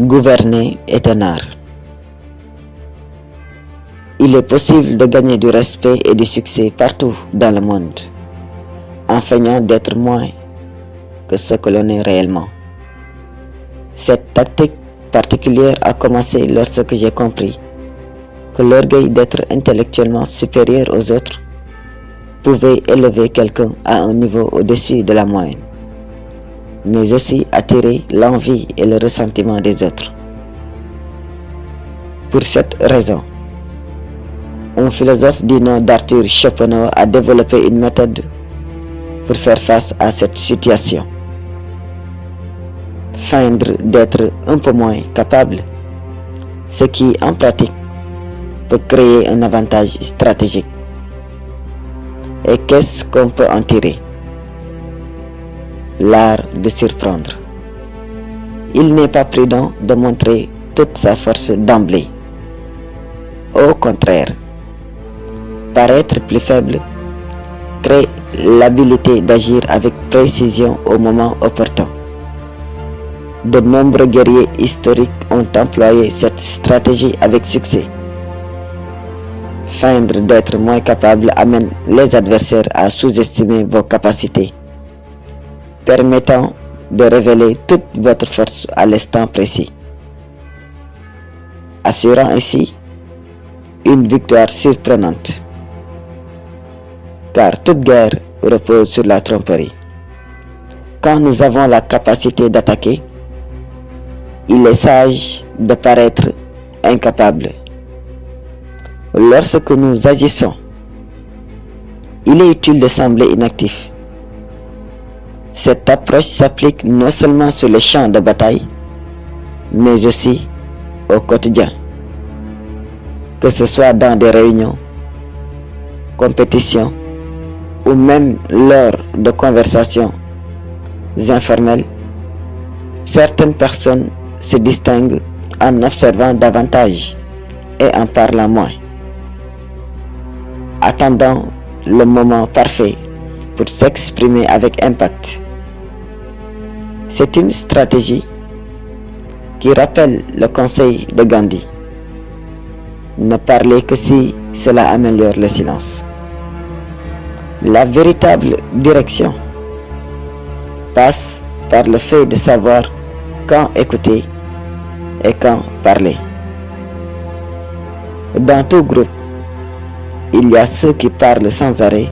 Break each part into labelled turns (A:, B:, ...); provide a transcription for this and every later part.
A: Gouverner est un art. Il est possible de gagner du respect et du succès partout dans le monde, en feignant d'être moins que ce que l'on est réellement. Cette tactique particulière a commencé lorsque j'ai compris que l'orgueil d'être intellectuellement supérieur aux autres pouvait élever quelqu'un à un niveau au-dessus de la moyenne, mais aussi attirer l'envie et le ressentiment des autres. Pour cette raison, un philosophe du nom d'Arthur Schopenhauer a développé une méthode pour faire face à cette situation. Feindre d'être un peu moins capable, ce qui en pratique peut créer un avantage stratégique. Et qu'est-ce qu'on peut en tirer? L'art de surprendre. Il n'est pas prudent de montrer toute sa force d'emblée. Au contraire, paraître plus faible crée l'habilité d'agir avec précision au moment opportun. De nombreux guerriers historiques ont employé cette stratégie avec succès. Feindre d'être moins capable amène les adversaires à sous-estimer vos capacités, permettant de révéler toute votre force à l'instant précis, assurant ainsi une victoire surprenante. Car toute guerre repose sur la tromperie. Quand nous avons la capacité d'attaquer, il est sage de paraître incapable. Lorsque nous agissons, il est utile de sembler inactif. Cette approche s'applique non seulement sur les champs de bataille, mais aussi au quotidien. Que ce soit dans des réunions, compétitions, ou même lors de conversations informelles, certaines personnes se distinguent en observant davantage et en parlant moins, attendant le moment parfait pour s'exprimer avec impact. C'est une stratégie qui rappelle le conseil de Gandhi: ne parler que si cela améliore le silence. La véritable direction passe par le fait de savoir quand écouter et quand parler. Dans tout groupe, il y a ceux qui parlent sans arrêt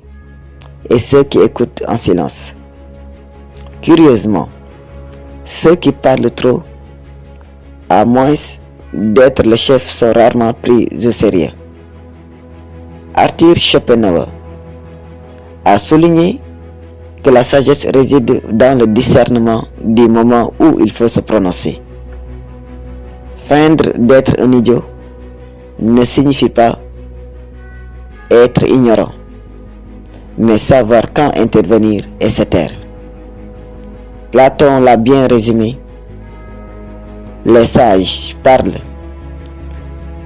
A: et ceux qui écoutent en silence. Curieusement, ceux qui parlent trop, à moins d'être le chef, sont rarement pris au sérieux. Arthur Schopenhauer a souligné que la sagesse réside dans le discernement du moment où il faut se prononcer. Feindre d'être un idiot ne signifie pas être ignorant, mais savoir quand intervenir et se taire. Platon l'a bien résumé: les sages parlent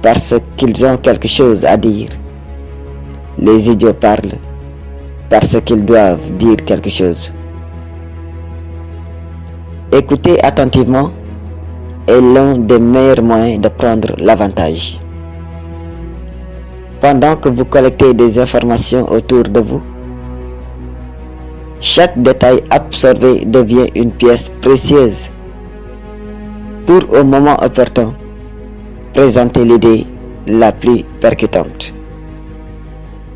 A: parce qu'ils ont quelque chose à dire. Les idiots parlent parce qu'ils doivent dire quelque chose. Écouter attentivement est l'un des meilleurs moyens de prendre l'avantage. Pendant que vous collectez des informations autour de vous, chaque détail absorbé devient une pièce précieuse pour, au moment opportun, présenter l'idée la plus percutante.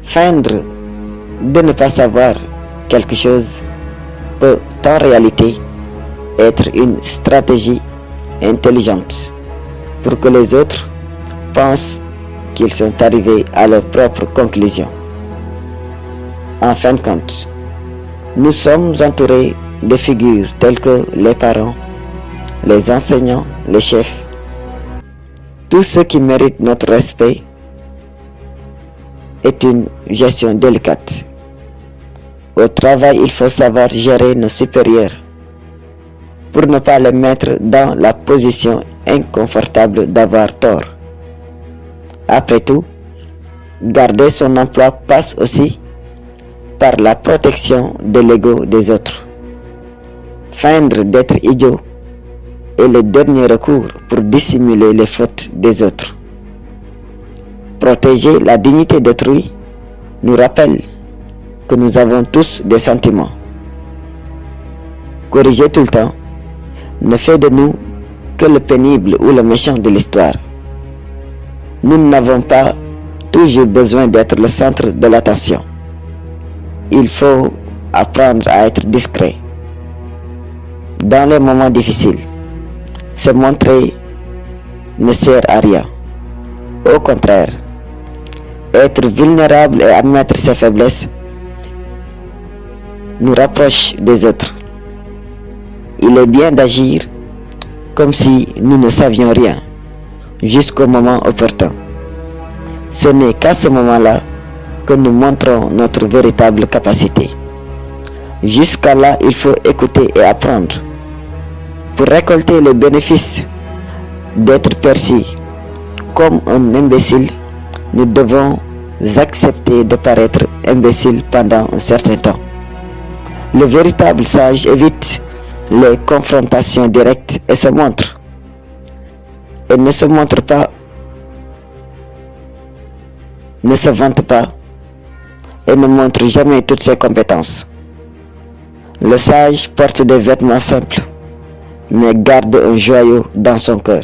A: Feindre de ne pas savoir quelque chose peut en réalité être une stratégie intelligente pour que les autres pensent qu'ils sont arrivés à leur propre conclusion. En fin de compte, nous sommes entourés de figures telles que les parents, les enseignants, les chefs, tous ceux qui méritent notre respect. Est une gestion délicate. Au travail, il faut savoir gérer nos supérieurs pour ne pas les mettre dans la position inconfortable d'avoir tort. Après tout, garder son emploi passe aussi par la protection de l'ego des autres. Feindre d'être idiot est le dernier recours pour dissimuler les fautes des autres. Protéger la dignité d'autrui nous rappelle que nous avons tous des sentiments. Corriger tout le temps ne fait de nous que le pénible ou le méchant de l'histoire. Nous n'avons pas toujours besoin d'être le centre de l'attention. Il faut apprendre à être discret. Dans les moments difficiles, se montrer ne sert à rien. Au contraire, être vulnérable et admettre ses faiblesses nous rapproche des autres. Il est bien d'agir comme si nous ne savions rien jusqu'au moment opportun. Ce n'est qu'à ce moment-là que nous montrons notre véritable capacité. Jusqu'à là, il faut écouter et apprendre. Pour récolter les bénéfices d'être perçus comme un imbécile, nous devons accepter de paraître imbécile pendant un certain temps. Le véritable sage évite les confrontations directes et se montre. Et ne se montre pas, ne se vante pas et ne montre jamais toutes ses compétences. Le sage porte des vêtements simples, mais garde un joyau dans son cœur.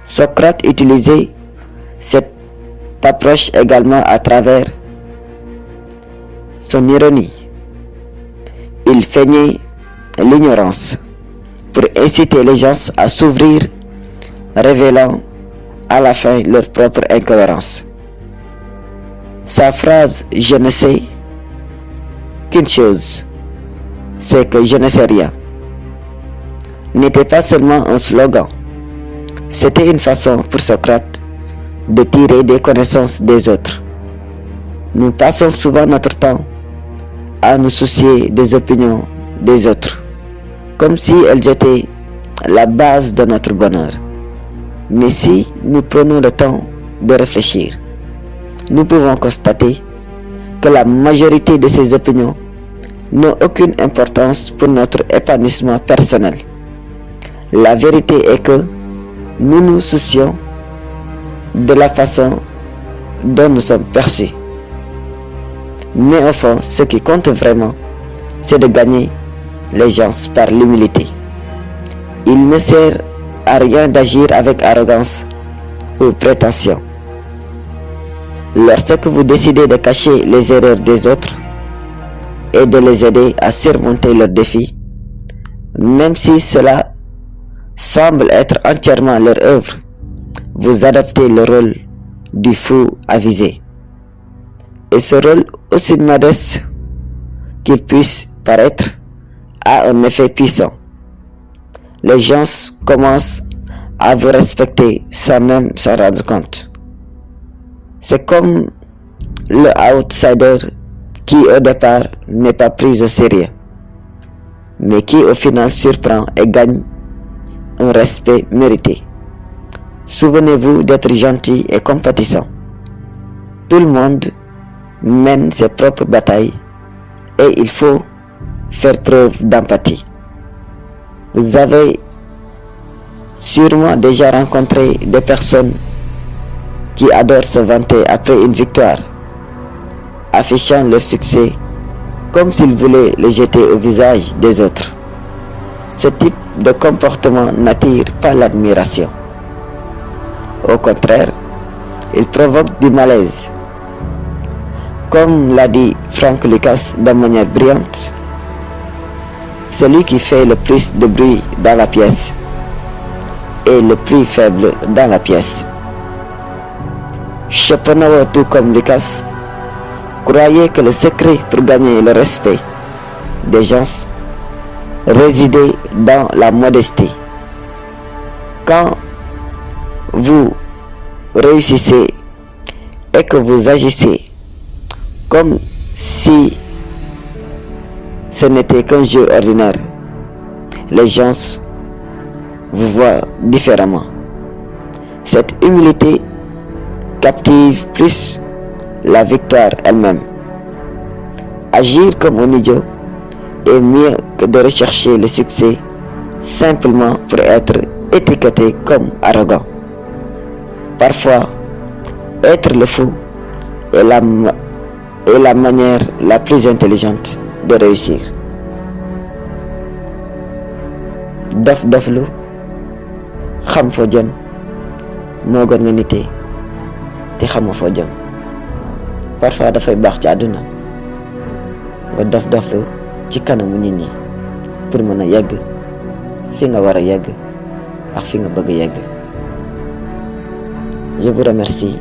A: Socrate utilisait cette approche également à travers son ironie. Il feignait l'ignorance pour inciter les gens à s'ouvrir, révélant à la fin leur propre incohérence. Sa phrase « Je ne sais qu'une chose, c'est que je ne sais rien » n'était pas seulement un slogan, c'était une façon pour Socrate de tirer des connaissances des autres. Nous passons souvent notre temps à nous soucier des opinions des autres, comme si elles étaient la base de notre bonheur. Mais si nous prenons le temps de réfléchir, nous pouvons constater que la majorité de ces opinions n'ont aucune importance pour notre épanouissement personnel. La vérité est que nous nous soucions de la façon dont nous sommes perçus. Mais au fond, ce qui compte vraiment, c'est de gagner les gens par l'humilité. Il ne sert à rien d'agir avec arrogance ou prétention. Lorsque vous décidez de cacher les erreurs des autres et de les aider à surmonter leurs défis, même si cela semble être entièrement leur œuvre, vous adoptez le rôle du fou avisé. Et ce rôle, aussi modeste qu'il puisse paraître, a un effet puissant. Les gens commencent à vous respecter sans même s'en rendre compte. C'est comme le outsider qui au départ n'est pas pris au sérieux, mais qui au final surprend et gagne un respect mérité. Souvenez-vous d'être gentil et compatissant. Tout le monde mène ses propres batailles et il faut faire preuve d'empathie. Vous avez sûrement déjà rencontré des personnes qui adorent se vanter après une victoire, affichant leur succès comme s'ils voulaient le jeter au visage des autres. Ce type de comportement n'attire pas l'admiration. Au contraire, il provoque du malaise. Comme l'a dit Frank Lucas de manière brillante, celui qui fait le plus de bruit dans la pièce est le plus faible dans la pièce. Schopenhauer, tout comme Lucas, croyait que le secret pour gagner le respect des gens résidait dans la modestie. Quand vous réussissez et que vous agissez comme si ce n'était qu'un jour ordinaire, les gens vous voient différemment. Cette humilité captive plus la victoire elle-même. Agir comme un idiot est mieux que de rechercher le succès simplement pour être étiqueté comme arrogant. Parfois, être le fou est la manière la plus intelligente de réussir. Dof doflu xam foo jëm moo gën nga nitee te xamoo foo jëm. Parfois dafay baax ci àdduna nga dof doflu ci kanamu nit ñi pour mën a yegg fi nga war a yegg ak fi nga bëgg yegg. Je vous remercie.